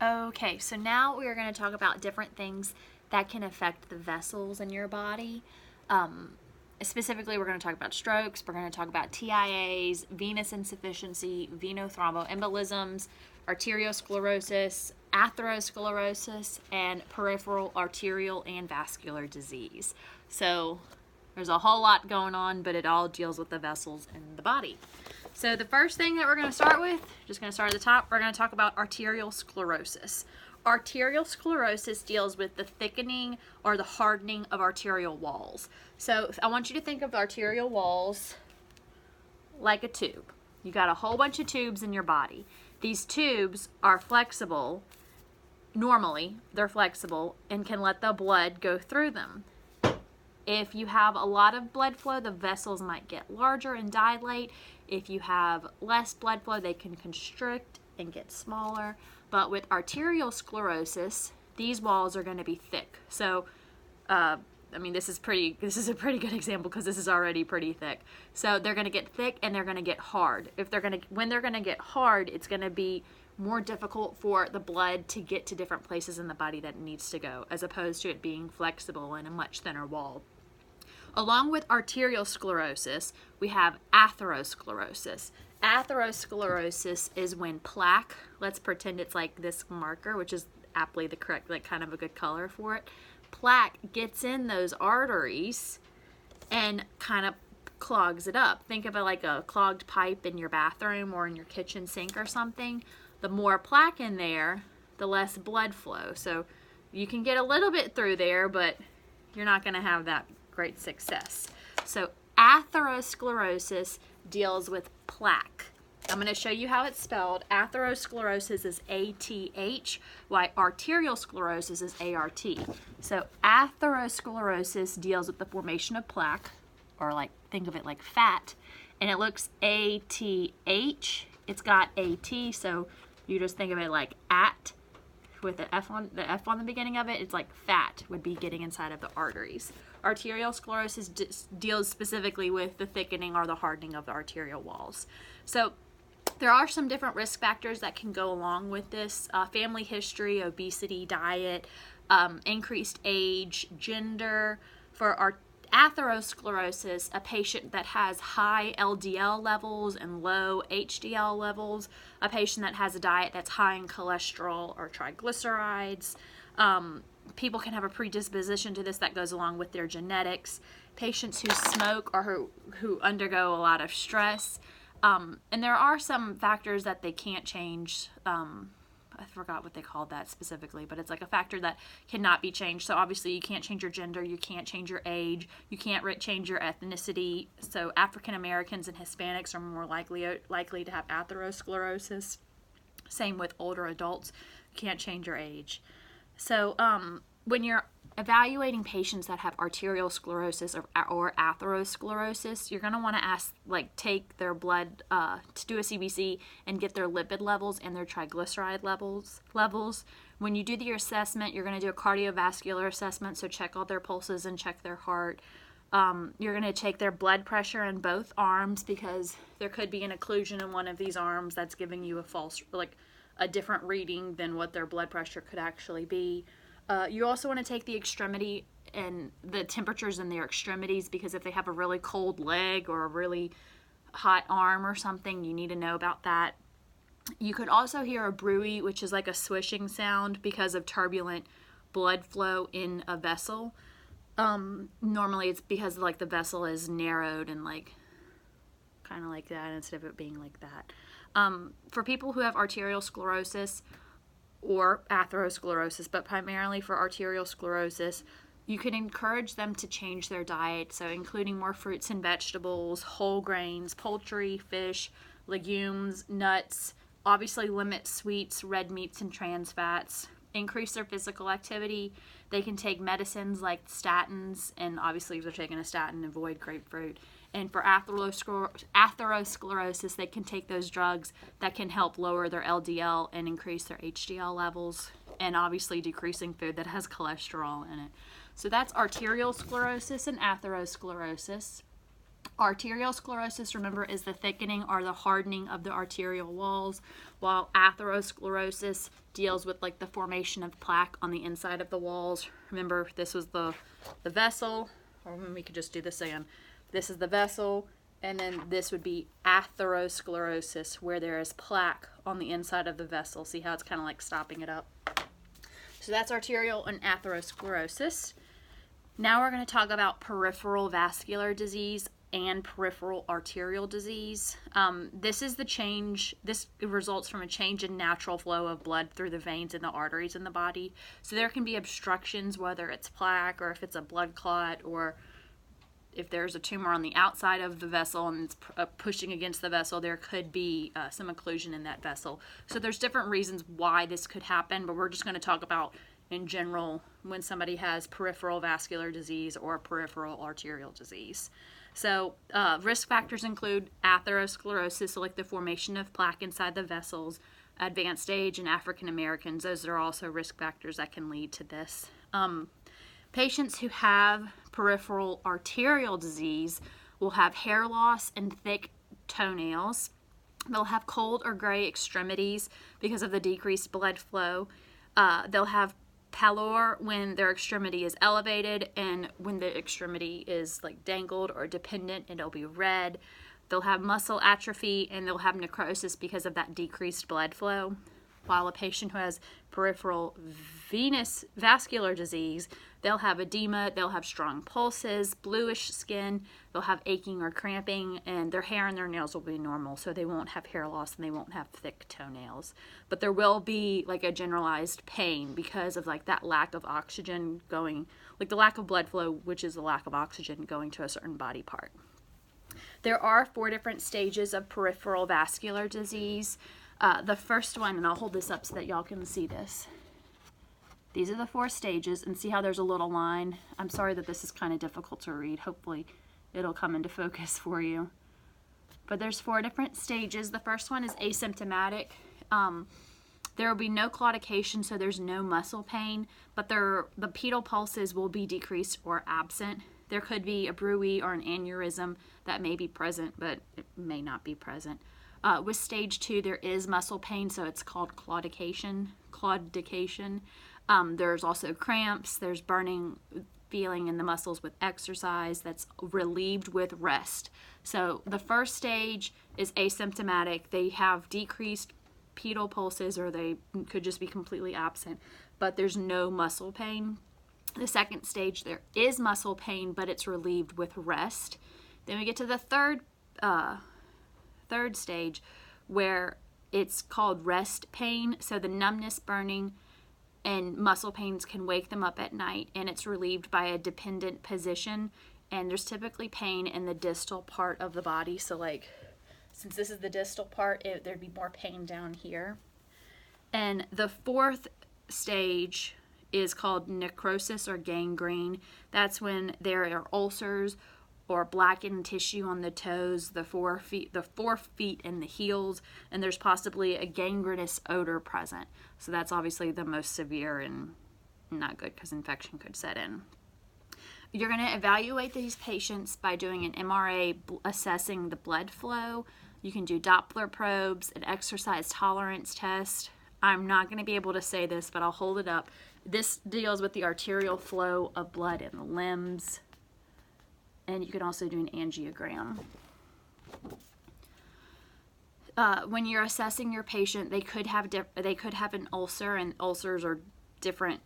Okay, so now we are going to talk about different things that can affect the vessels in your body. Specifically, we're going to talk about strokes, we're going to talk about TIAs, venous insufficiency, thromboembolisms, arterial sclerosis, atherosclerosis, and peripheral arterial and vascular disease. So there's a whole lot going on, but it all deals with the vessels in the body. So the first thing that we're going to start with, just going to start at the top, we're going to talk about arterial sclerosis. Arterial sclerosis deals with the thickening or the hardening of arterial walls. So I want you to think of arterial walls like a tube. You got a whole bunch of tubes in your body. These tubes are flexible. Normally, they're flexible and can let the blood go through them. If you have a lot of blood flow, the vessels might get larger and dilate. If you have less blood flow, they can constrict and get smaller. But with arterial sclerosis, these walls are going to be thick. So, this is a pretty good example because this is already pretty thick. So they're going to get thick and they're going to get hard. When they're going to get hard, it's going to be more difficult for the blood to get to different places in the body that it needs to go, as opposed to it being flexible and a much thinner wall. Along with arterial sclerosis, we have atherosclerosis. Atherosclerosis is when plaque, let's pretend it's like this marker, which is aptly the correct, kind of a good color for it. Plaque gets in those arteries and kind of clogs it up. Think of it like a clogged pipe in your bathroom or in your kitchen sink or something. The more plaque in there, the less blood flow. So you can get a little bit through there, but you're not going to have that great success. So atherosclerosis deals with plaque. I'm going to show you how it's spelled. Atherosclerosis is A-T-H, while arterial sclerosis is A-R-T. So atherosclerosis deals with the formation of plaque, or think of it like fat, and it looks A-T-H. It's got A-T, so you just think of it like at, with the F on the beginning of it. It's like fat would be getting inside of the arteries. Arterial sclerosis deals specifically with the thickening or the hardening of the arterial walls. So there are some different risk factors that can go along with this. Family history, obesity, diet, increased age, gender. For atherosclerosis, a patient that has high LDL levels and low HDL levels, a patient that has a diet that's high in cholesterol or triglycerides. People can have a predisposition to this that goes along with their genetics. Patients who smoke or who undergo a lot of stress. And there are some factors that they can't change. I forgot what they called that specifically, but it's like a factor that cannot be changed. So obviously you can't change your gender, you can't change your age, you can't change your ethnicity. So African Americans and Hispanics are more likely to have atherosclerosis. Same with older adults, you can't change your age. So when you're evaluating patients that have arterial sclerosis or atherosclerosis, you're going to want to take their blood to do a CBC and get their lipid levels and their triglyceride levels. When you do your assessment, you're going to do a cardiovascular assessment, so check all their pulses and check their heart. You're going to take their blood pressure in both arms because there could be an occlusion in one of these arms that's giving you a different reading than what their blood pressure could actually be. You also want to take the extremity and the temperatures in their extremities, because if they have a really cold leg or a really hot arm or something, you need to know about that. You could also hear a bruit, which is like a swishing sound because of turbulent blood flow in a vessel. Normally it's because the vessel is narrowed and kind of like that instead of it being like that. For people who have arterial sclerosis or atherosclerosis, but primarily for arterial sclerosis, you can encourage them to change their diet, so including more fruits and vegetables, whole grains, poultry, fish, legumes, nuts. Obviously limit sweets, red meats, and trans fats. Increase their physical activity. They can take medicines like statins, and obviously if they're taking a statin, avoid grapefruit. And for atherosclerosis, they can take those drugs that can help lower their LDL and increase their HDL levels, and obviously decreasing food that has cholesterol in it. So that's arterial sclerosis and atherosclerosis. Arterial sclerosis, remember, is the thickening or the hardening of the arterial walls, while atherosclerosis deals with like the formation of plaque on the inside of the walls. Remember, this was the vessel, or we could just do this again. This is the vessel, and then this would be atherosclerosis, where there is plaque on the inside of the vessel. See how it's kind of like stopping it up? So that's arterial and atherosclerosis. Now we're going to talk about peripheral vascular disease and peripheral arterial disease. This is the change, this results from a change in natural flow of blood through the veins and the arteries in the body. So there can be obstructions, whether it's plaque or if it's a blood clot, or if there's a tumor on the outside of the vessel and it's pushing against the vessel, there could be some occlusion in that vessel. So there's different reasons why this could happen, but we're just going to talk about in general when somebody has peripheral vascular disease or peripheral arterial disease. So risk factors include atherosclerosis, so like the formation of plaque inside the vessels, advanced age, and African Americans. Those are also risk factors that can lead to this. Patients who have peripheral arterial disease will have hair loss and thick toenails. They'll have cold or gray extremities because of the decreased blood flow. They'll have pallor when their extremity is elevated, and when the extremity is like dangled or dependent, it'll be red. They'll have muscle atrophy, and they'll have necrosis because of that decreased blood flow. While a patient who has peripheral venous vascular disease, they'll have edema, they'll have strong pulses, bluish skin, they'll have aching or cramping, and their hair and their nails will be normal, so they won't have hair loss and they won't have thick toenails. But there will be like a generalized pain because of like that lack of oxygen going, like the lack of blood flow, which is the lack of oxygen going to a certain body part. There are 4 different stages of peripheral vascular disease. The first one, and I'll hold this up so that y'all can see this. These are the 4 stages, and see how there's a little line? I'm sorry that this is kind of difficult to read. Hopefully it'll come into focus for you. But there's 4 different stages. The first one is asymptomatic. There will be no claudication, so there's no muscle pain, but the pedal pulses will be decreased or absent. There could be a bruit or an aneurysm that may be present, but it may not be present. With stage 2, there is muscle pain, so it's called claudication. There's also cramps. There's burning feeling in the muscles with exercise that's relieved with rest. So the first stage is asymptomatic. They have decreased pedal pulses, or they could just be completely absent, but there's no muscle pain. The second stage, there is muscle pain, but it's relieved with rest. Then we get to the third stage, where it's called rest pain. So the numbness, burning, and muscle pains can wake them up at night, and it's relieved by a dependent position, and there's typically pain in the distal part of the body. So like, since this is the distal part, there'd be more pain down here. And the 4th stage is called necrosis or gangrene. That's when there are ulcers or blackened tissue on the toes, the 4 feet and the heels, and there's possibly a gangrenous odor present. So that's obviously the most severe and not good because infection could set in. You're going to evaluate these patients by doing an MRA assessing the blood flow. You can do Doppler probes, an exercise tolerance test. I'm not going to be able to say this, but I'll hold it up. This deals with the arterial flow of blood in the limbs. And you can also do an angiogram. When you're assessing your patient, they could have an ulcer, and ulcers are different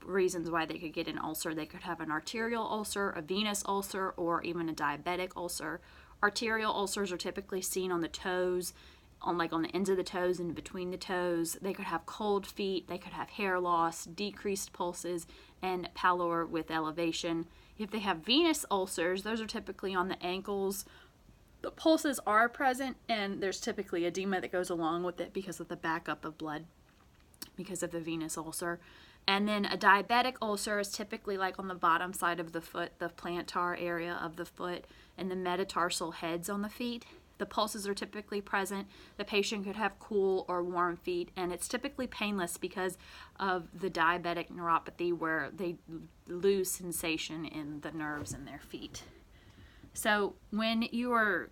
reasons why they could get an ulcer. They could have an arterial ulcer, a venous ulcer, or even a diabetic ulcer. Arterial ulcers are typically seen on the toes, on the ends of the toes and between the toes. They could have cold feet, they could have hair loss, decreased pulses, and pallor with elevation. If they have venous ulcers, those are typically on the ankles. The pulses are present, and there's typically edema that goes along with it because of the backup of blood because of the venous ulcer. And then a diabetic ulcer is typically like on the bottom side of the foot, the plantar area of the foot, and the metatarsal heads on the feet. The pulses are typically present. The patient could have cool or warm feet, and it's typically painless because of the diabetic neuropathy, where they lose sensation in the nerves in their feet. So when you are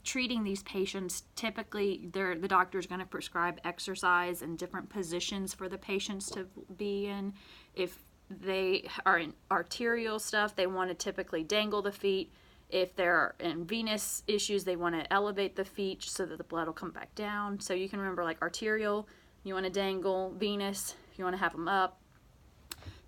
treating these patients, typically the doctor is going to prescribe exercise and different positions for the patients to be in. If they are in arterial stuff, they want to typically dangle the feet. If they're in venous issues, they want to elevate the feet so that the blood will come back down. So you can remember, like, arterial, you want to dangle; venous, you want to have them up.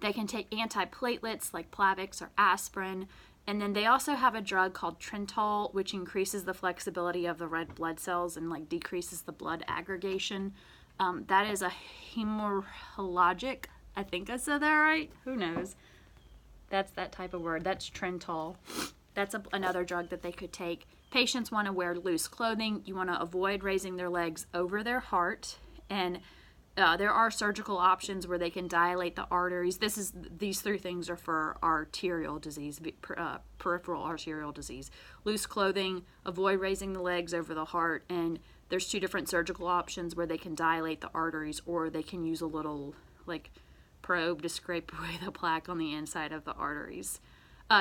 They can take antiplatelets like Plavix or aspirin. And then they also have a drug called Trental, which increases the flexibility of the red blood cells and like decreases the blood aggregation. That is a hemorrhagic, I think I said that right. Who knows? That's that type of word. That's Trental. That's another drug that they could take. Patients want to wear loose clothing. You want to avoid raising their legs over their heart. And there are surgical options where they can dilate the arteries. These three things are for arterial disease, peripheral arterial disease. Loose clothing, avoid raising the legs over the heart, and there's two different surgical options where they can dilate the arteries, or they can use a little like probe to scrape away the plaque on the inside of the arteries.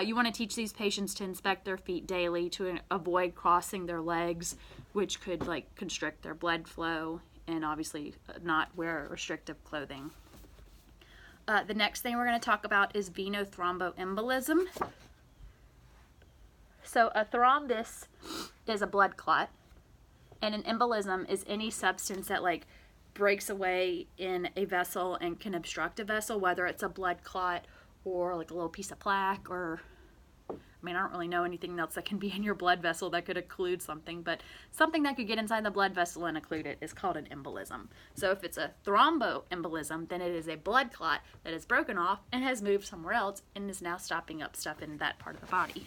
You want to teach these patients to inspect their feet daily to avoid crossing their legs, which could like constrict their blood flow, and obviously not wear restrictive clothing. The next thing we're going to talk about is venous thromboembolism. So a thrombus is a blood clot, and an embolism is any substance that like breaks away in a vessel and can obstruct a vessel, whether it's a blood clot or like a little piece of plaque, or I don't really know anything else that can be in your blood vessel that could occlude something, but something that could get inside the blood vessel and occlude it is called an embolism. So if it's a thromboembolism, then it is a blood clot that is broken off and has moved somewhere else and is now stopping up stuff in that part of the body.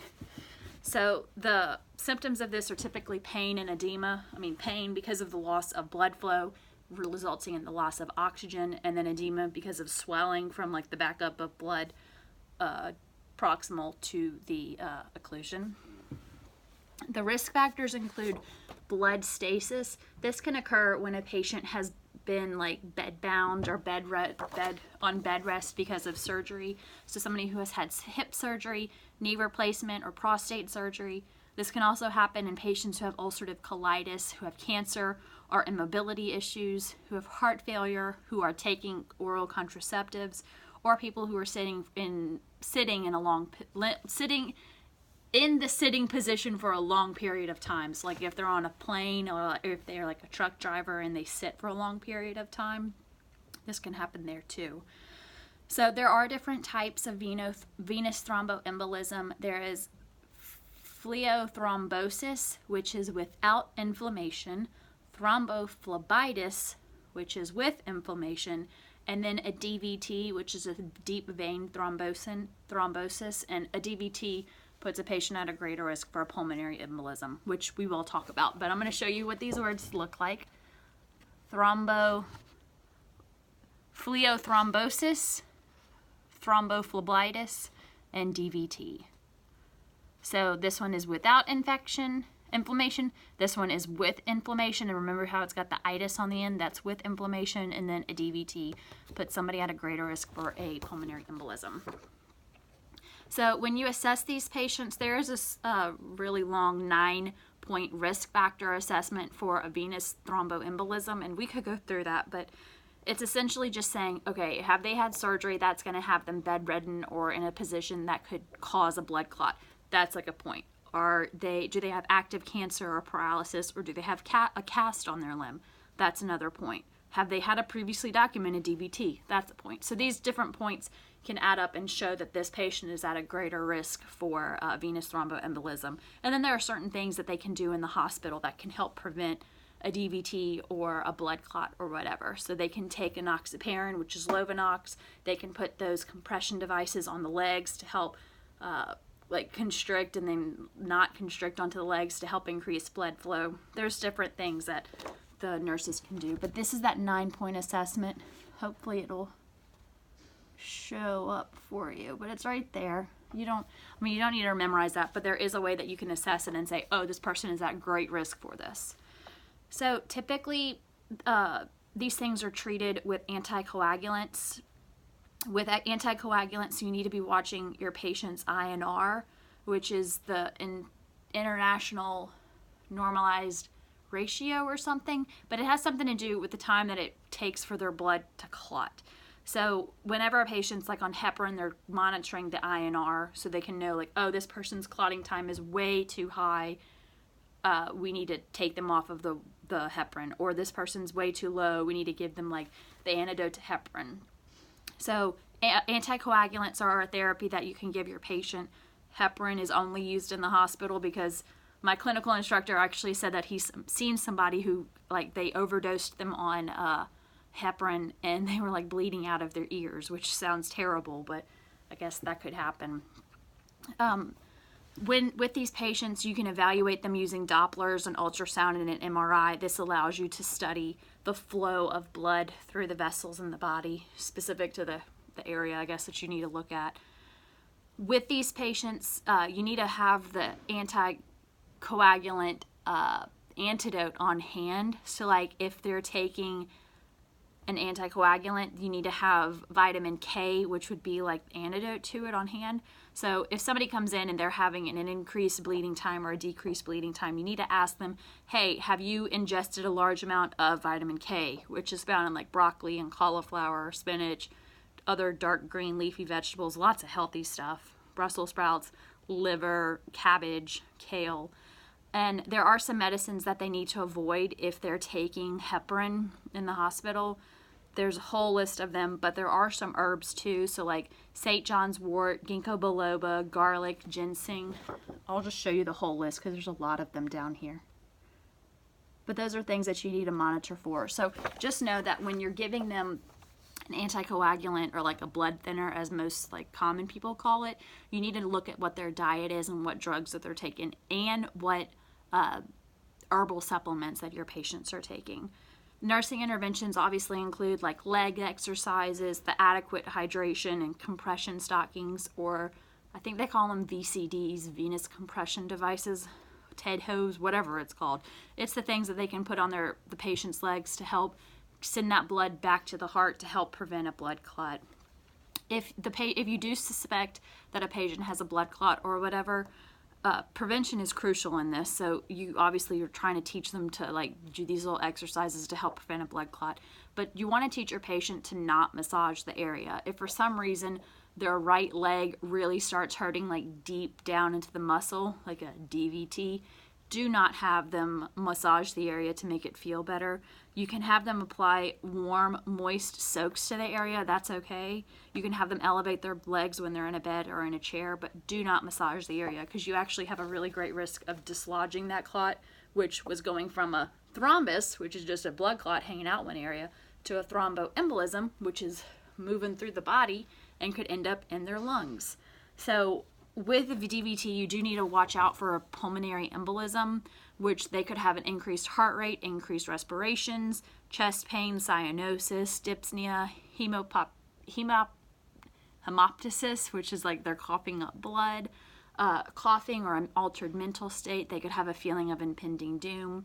So the symptoms of this are typically pain and edema. Pain because of the loss of blood flow, resulting in the loss of oxygen, and then edema because of swelling from like the backup of blood proximal to the occlusion. The risk factors include blood stasis. This can occur when a patient has been like bedbound or on bed rest because of surgery. So somebody who has had hip surgery, knee replacement, or prostate surgery. This can also happen in patients who have ulcerative colitis, who have cancer or immobility issues, who have heart failure, who are taking oral contraceptives, or people who are sitting in the sitting position for a long period of time. So like if they're on a plane, or if they're like a truck driver and they sit for a long period of time, this can happen there too. So there are different types of venous thromboembolism. There is phlebothrombosis, which is without inflammation, thrombophlebitis, which is with inflammation, and then a DVT, which is a deep vein thrombosis, and a DVT puts a patient at a greater risk for a pulmonary embolism, which we will talk about. But I'm going to show you what these words look like. Phlebothrombosis, thrombophlebitis, and DVT. So this one is without inflammation. This one is with inflammation. And remember how it's got the itis on the end? That's with inflammation. And then a DVT puts somebody at a greater risk for a pulmonary embolism. So when you assess these patients, there is a really long 9-point risk factor assessment for a venous thromboembolism. And we could go through that, but it's essentially just saying, okay, have they had surgery that's going to have them bedridden or in a position that could cause a blood clot? That's like a point. Do they have active cancer or paralysis, or do they have a cast on their limb? That's another point. Have they had a previously documented DVT? That's a point. So these different points can add up and show that this patient is at a greater risk for venous thromboembolism. And then there are certain things that they can do in the hospital that can help prevent a DVT or a blood clot or whatever. So they can take enoxaparin, which is Lovenox. They can put those compression devices on the legs to help constrict and then not constrict onto the legs to help increase blood flow. There's different things that the nurses can do, but this is that 9-point assessment. Hopefully it'll show up for you, but it's right there. You don't need to memorize that, but there is a way that you can assess it and say, oh, this person is at great risk for this. So typically these things are treated with anticoagulants. With anticoagulants, you need to be watching your patient's INR which is the international normalized ratio or something, but it has something to do with the time that it takes for their blood to clot. So whenever a patient's like on heparin, they're monitoring the INR so they can know like, oh, this person's clotting time is way too high. We need to take them off of the heparin, or this person's way too low. We need to give them like the antidote to heparin. So anticoagulants are a therapy that you can give your patient. Heparin is only used in the hospital because my clinical instructor actually said that he's seen somebody who like they overdosed them on heparin and they were like bleeding out of their ears, which sounds terrible, but I guess that could happen. With these patients, you can evaluate them using Dopplers, an ultrasound, and an MRI. This allows you to study the flow of blood through the vessels in the body, specific to the area, I guess, that you need to look at. With these patients, you need to have the anticoagulant antidote on hand. So, like, if they're taking an anticoagulant, you need to have vitamin K, which would be like antidote to it, on hand. So if somebody comes in and they're having an increased bleeding time or a decreased bleeding time, you need to ask them, hey, have you ingested a large amount of vitamin K, which is found in like broccoli and cauliflower, spinach, other dark green leafy vegetables, lots of healthy stuff, Brussels sprouts, liver, cabbage, kale. And there are some medicines that they need to avoid if they're taking heparin in the hospital. There's a whole list of them, but there are some herbs too. So like St. John's wort, ginkgo biloba, garlic, ginseng. I'll just show you the whole list because there's a lot of them down here. But those are things that you need to monitor for. So just know that when you're giving them an anticoagulant or like a blood thinner, as most like common people call it, you need to look at what their diet is and what drugs that they're taking and what herbal supplements that your patients are taking. Nursing interventions obviously include like leg exercises, the adequate hydration and compression stockings, or I think they call them VCDs, venous compression devices, TED hose, whatever it's called. It's the things that they can put on the patient's legs to help send that blood back to the heart to help prevent a blood clot. If you do suspect that a patient has a blood clot or whatever, prevention is crucial in this. So you're trying to teach them to like do these little exercises to help prevent a blood clot. But you want to teach your patient to not massage the area. If for some reason their right leg really starts hurting like deep down into the muscle, like a DVT, do not have them massage the area to make it feel better. You can have them apply warm, moist soaks to the area. That's okay. You can have them elevate their legs when they're in a bed or in a chair, but do not massage the area because you actually have a really great risk of dislodging that clot, which was going from a thrombus, which is just a blood clot hanging out one area, to a thromboembolism, which is moving through the body and could end up in their lungs. So with DVT, you do need to watch out for a pulmonary embolism, which they could have an increased heart rate, increased respirations, chest pain, cyanosis, dyspnea, hemoptysis, which is like they're coughing up blood, coughing, or an altered mental state. They could have a feeling of impending doom.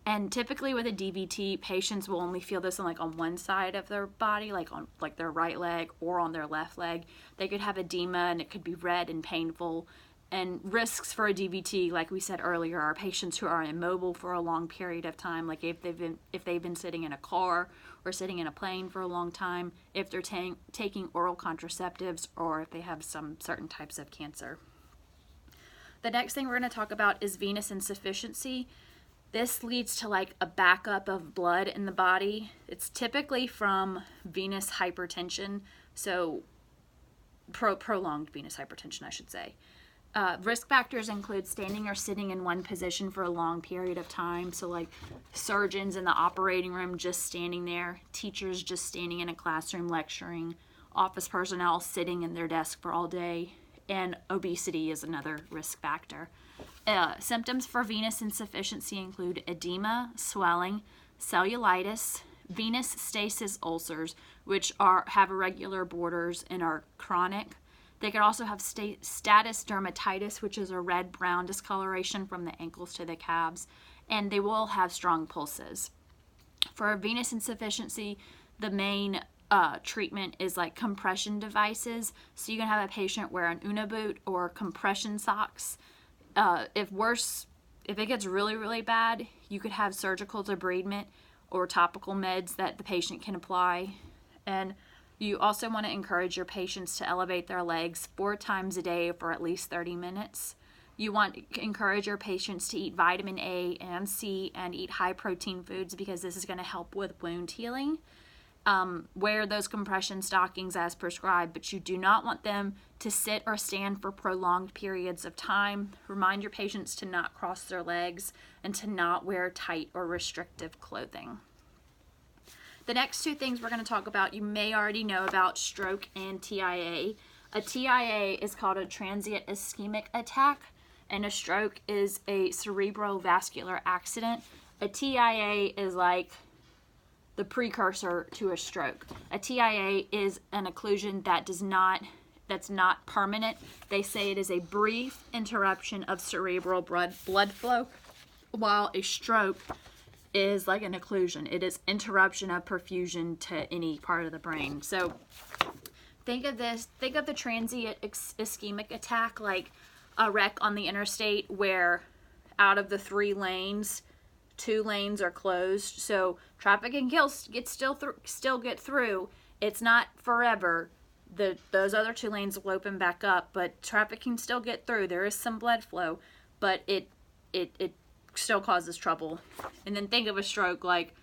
And typically with a DVT, patients will only feel this on one side of their body, like on their right leg or on their left leg. They could have edema and it could be red and painful. And risks for a DVT, like we said earlier, are patients who are immobile for a long period of time, like if they've been sitting in a car or sitting in a plane for a long time, if they're taking oral contraceptives, or if they have some certain types of cancer. The next thing we're going to talk about is venous insufficiency. This leads to like a backup of blood in the body. It's typically from venous hypertension, so prolonged venous hypertension, I should say. Risk factors include standing or sitting in one position for a long period of time. So like surgeons in the operating room just standing there, teachers just standing in a classroom lecturing, office personnel sitting in their desk for all day, and obesity is another risk factor. Symptoms for venous insufficiency include edema, swelling, cellulitis, venous stasis ulcers, which have irregular borders and are chronic. They could also have status dermatitis, which is a red-brown discoloration from the ankles to the calves, and they will have strong pulses. For venous insufficiency, the main treatment is like compression devices. So you can have a patient wear an Uniboot or compression socks. If it gets really, really bad, you could have surgical debridement or topical meds that the patient can apply. And you also want to encourage your patients to elevate their legs 4 times a day for at least 30 minutes. You want to encourage your patients to eat vitamin A and C and eat high protein foods because this is going to help with wound healing. Wear those compression stockings as prescribed, but you do not want them to sit or stand for prolonged periods of time. Remind your patients to not cross their legs and to not wear tight or restrictive clothing. The next 2 things we're going to talk about, you may already know about stroke and TIA. A TIA is called a transient ischemic attack, and a stroke is a cerebral vascular accident. A TIA is like the precursor to a stroke. A TIA is an occlusion that's not permanent. They say it is a brief interruption of cerebral blood flow, while a stroke is like an occlusion. It is interruption of perfusion to any part of the brain. So think of the transient ischemic attack like a wreck on the interstate where out of the 3 lanes, 2 lanes are closed, so traffic can still get through. It's not forever. Those other 2 lanes will open back up, but traffic can still get through. There is some blood flow, but it still causes trouble. And then think of a stroke like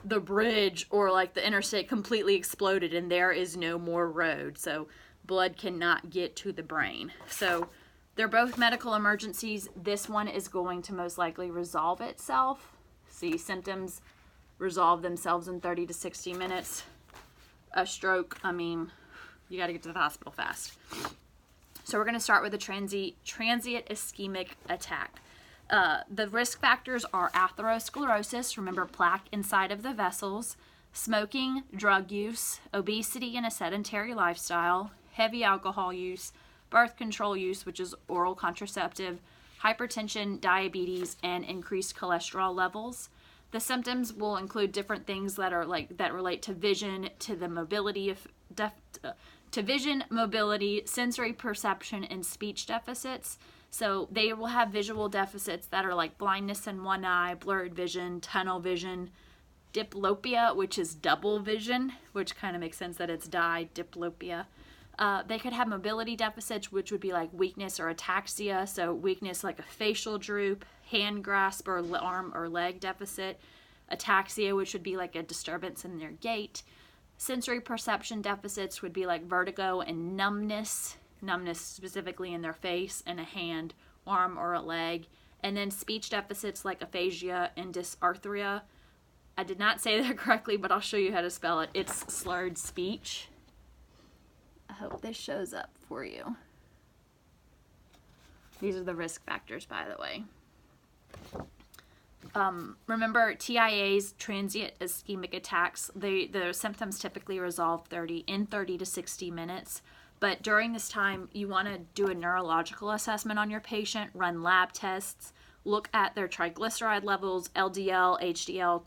the bridge or like the interstate completely exploded and there is no more road, so blood cannot get to the brain. So they're both medical emergencies. This one is going to most likely resolve itself. See, symptoms resolve themselves in 30 to 60 minutes. A stroke, I mean, you got to get to the hospital fast. So we're going to start with a transient ischemic attack. The risk factors are atherosclerosis, remember plaque inside of the vessels, smoking, drug use, obesity and a sedentary lifestyle, heavy alcohol use, birth control use, which is oral contraceptive, hypertension, diabetes, and increased cholesterol levels. The symptoms will include different things that relate to vision, to the mobility to vision, mobility, sensory perception, and speech deficits. So they will have visual deficits that are like blindness in one eye, blurred vision, tunnel vision, diplopia, which is double vision, which kind of makes sense that it's diplopia. They could have mobility deficits, which would be like weakness or ataxia. So weakness like a facial droop, hand grasp or arm or leg deficit. Ataxia, which would be like a disturbance in their gait. Sensory perception deficits would be like vertigo and numbness specifically in their face and a hand, arm, or a leg. And then speech deficits like aphasia and dysarthria. I did not say that correctly, but I'll show you how to spell it. It's slurred speech. I hope this shows up for you. These are the risk factors, by the way. Remember, TIAs, transient ischemic attacks, the symptoms typically resolve in 30 to 60 minutes. But during this time, you want to do a neurological assessment on your patient, run lab tests, look at their triglyceride levels, LDL, HDL,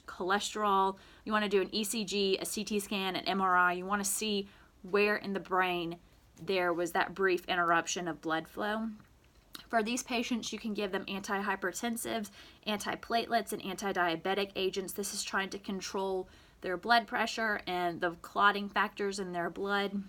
cholesterol. You want to do an ECG, a CT scan, an MRI. You want to see where in the brain there was that brief interruption of blood flow. For these patients, you can give them antihypertensives, antiplatelets, and antidiabetic agents. This is trying to control their blood pressure and the clotting factors in their blood.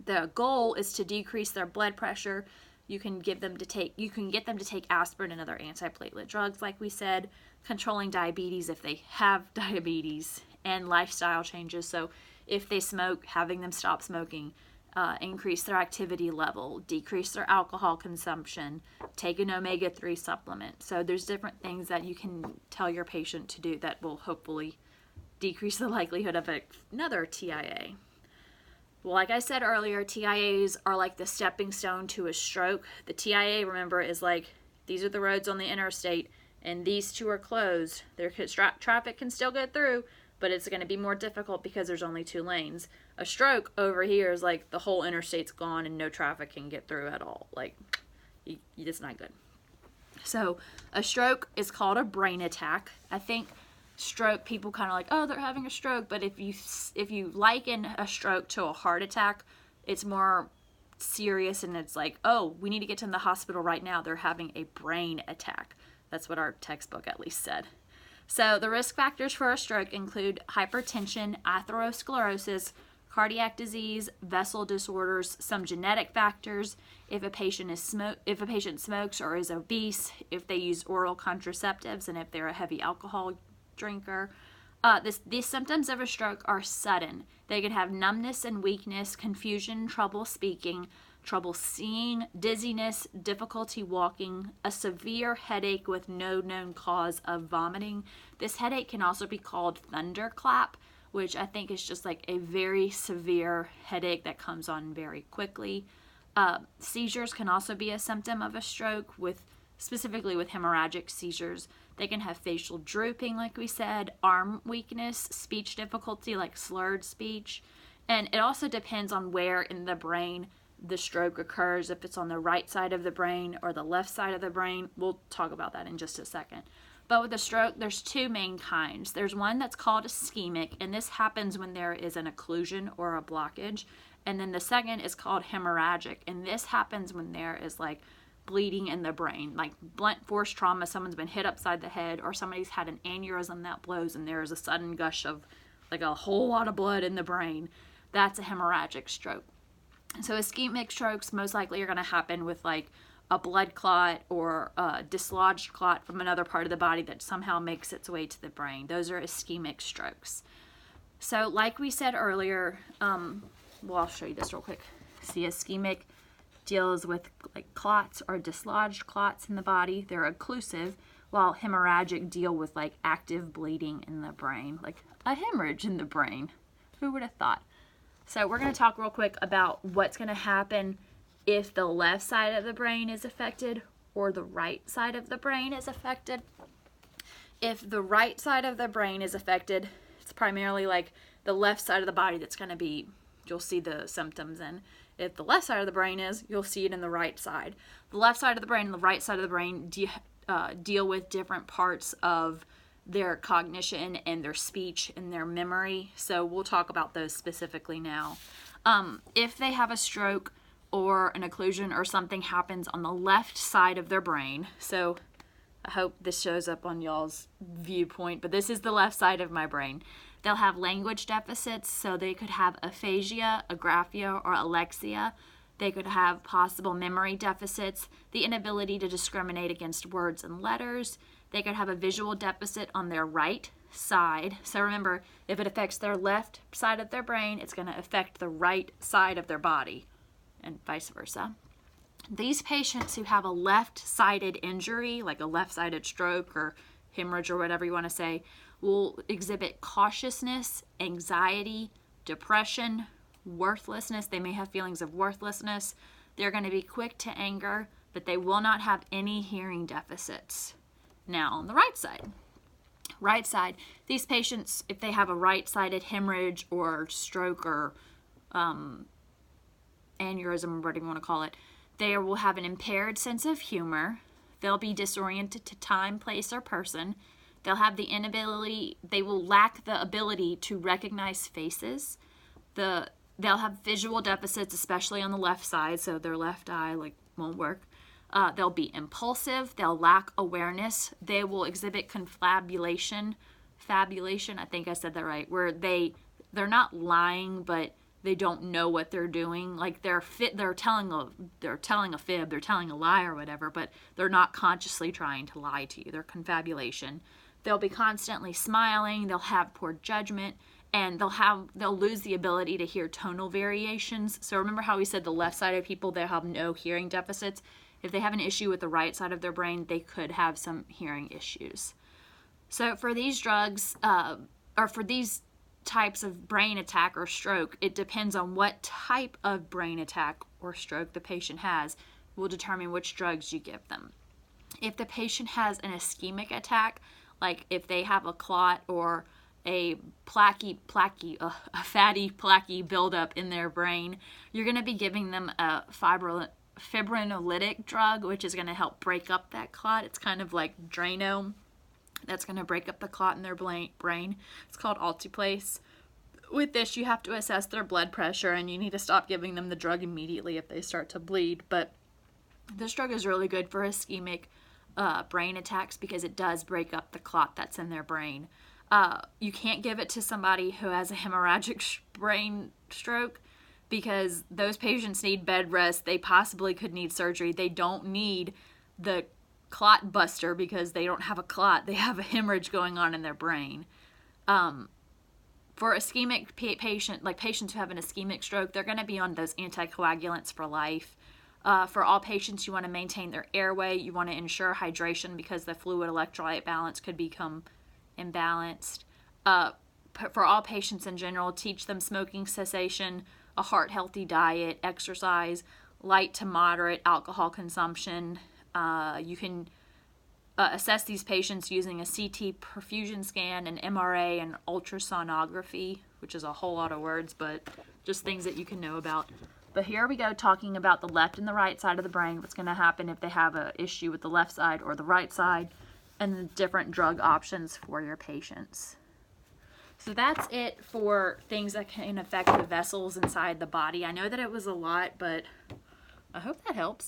The goal is to decrease their blood pressure. You can get them to take aspirin and other antiplatelet drugs, like we said, controlling diabetes if they have diabetes, and lifestyle changes. So if they smoke, having them stop smoking, increase their activity level, decrease their alcohol consumption, take an omega-3 supplement. So there's different things that you can tell your patient to do that will hopefully decrease the likelihood of another TIA. Well, like I said earlier, TIAs are like the stepping stone to a stroke. The TIA, remember, is like, these are the roads on the interstate, and these 2 are closed. Traffic can still get through, but it's going to be more difficult because there's only 2 lanes. A stroke over here is like the whole interstate's gone and no traffic can get through at all. Like, it's not good. So a stroke is called a brain attack. I think stroke, people kind of like, oh, they're having a stroke. But if you liken a stroke to a heart attack, it's more serious, and it's like, oh, we need to get to the hospital right now. They're having a brain attack. That's what our textbook at least said. So the risk factors for a stroke include hypertension, atherosclerosis, cardiac disease, vessel disorders, some genetic factors, if a patient smokes or is obese, if they use oral contraceptives, and if they're a heavy alcohol drinker. These symptoms of a stroke are sudden. They can have numbness and weakness, confusion, trouble speaking, trouble seeing, dizziness, difficulty walking, a severe headache with no known cause of vomiting. This headache can also be called thunderclap, which I think is just like a very severe headache that comes on very quickly. Seizures can also be a symptom of a stroke, specifically with hemorrhagic seizures. They can have facial drooping, like we said, arm weakness, speech difficulty, like slurred speech. And it also depends on where in the brain the stroke occurs, if it's on the right side of the brain or the left side of the brain. We'll talk about that in just a second. But with a stroke, there's two main kinds. There's one that's called ischemic, and this happens when there is an occlusion or a blockage. And then the second is called hemorrhagic, and this happens when there is like bleeding in the brain, like blunt force trauma, someone's been hit upside the head, or somebody's had an aneurysm that blows and there is a sudden gush of like a whole lot of blood in the brain. That's a hemorrhagic stroke. So ischemic strokes most likely are going to happen with like a blood clot or a dislodged clot from another part of the body that somehow makes its way to the brain. Those are ischemic strokes. So like we said earlier, I'll show you this real quick. See, ischemic deals with like clots or dislodged clots in the body. They're occlusive, while hemorrhagic deal with like active bleeding in the brain, like a hemorrhage in the brain. Who would have thought? So we're going to talk real quick about what's going to happen if the left side of the brain is affected or the right side of the brain is affected. If the right side of the brain is affected, it's primarily like the left side of the body that's going to be, you'll see the symptoms in. If the left side of the brain is, you'll see it in the right side. The left side of the brain and the right side of the brain deal with different parts of their cognition and their speech and their memory. So we'll talk about those specifically now. If they have a stroke or an occlusion or something happens on the left side of their brain, so I hope this shows up on y'all's viewpoint, but this is the left side of my brain. They'll have language deficits, so they could have aphasia, agraphia, or alexia. They could have possible memory deficits, the inability to discriminate against words and letters. They could have a visual deficit on their right side. So remember, if it affects their left side of their brain, it's going to affect the right side of their body, and vice versa. These patients who have a left-sided injury, like a left-sided stroke or hemorrhage or whatever you want to say, will exhibit cautiousness, anxiety, depression, worthlessness. They may have feelings of worthlessness. They're going to be quick to anger, but they will not have any hearing deficits. Now, on the right side, these patients, if they have a right-sided hemorrhage or stroke or aneurysm, or whatever you want to call it, they will have an impaired sense of humor. They'll be disoriented to time, place, or person. They'll have they will lack the ability to recognize faces. They'll have visual deficits, especially on the left side, so their left eye won't work. They'll be impulsive. They'll lack awareness. They will exhibit confabulation. Fabulation, I think I said that right, where they're not lying, but they don't know what they're doing. Like they're telling a fib, they're telling a lie or whatever, but they're not consciously trying to lie to you. They're confabulation. They'll be constantly smiling. They'll have poor judgment, and they'll lose the ability to hear tonal variations. So remember how we said the left side of people, they have no hearing deficits. If they have an issue with the right side of their brain, they could have some hearing issues. So for these drugs, or for these types of brain attack or stroke, it depends on what type of brain attack or stroke the patient has will determine which drugs you give them. If the patient has an ischemic attack, like if they have a clot or a fatty plaque buildup in their brain, you're going to be giving them a fibrinolytic drug, which is going to help break up that clot. It's kind of like Drano. That's going to break up the clot in their brain. It's called alteplase. With this, you have to assess their blood pressure, and you need to stop giving them the drug immediately if they start to bleed. But this drug is really good for ischemic brain attacks because it does break up the clot that's in their brain. You can't give it to somebody who has a hemorrhagic brain stroke because those patients need bed rest. They possibly could need surgery. They don't need the clot buster because they don't have a clot. They have a hemorrhage going on in their brain. For ischemic patient, like patients who have an ischemic stroke, they're going to be on those anticoagulants for life. For all patients, you want to maintain their airway. You want to ensure hydration because the fluid electrolyte balance could become imbalanced. For all patients in general, teach them smoking cessation, a heart-healthy diet, exercise, light to moderate alcohol consumption. You can assess these patients using a CT perfusion scan, an MRA, and ultrasonography, which is a whole lot of words, but just things that you can know about. But here we go talking about the left and the right side of the brain, what's going to happen if they have an issue with the left side or the right side, and the different drug options for your patients. So that's it for things that can affect the vessels inside the body. I know that it was a lot, but I hope that helps.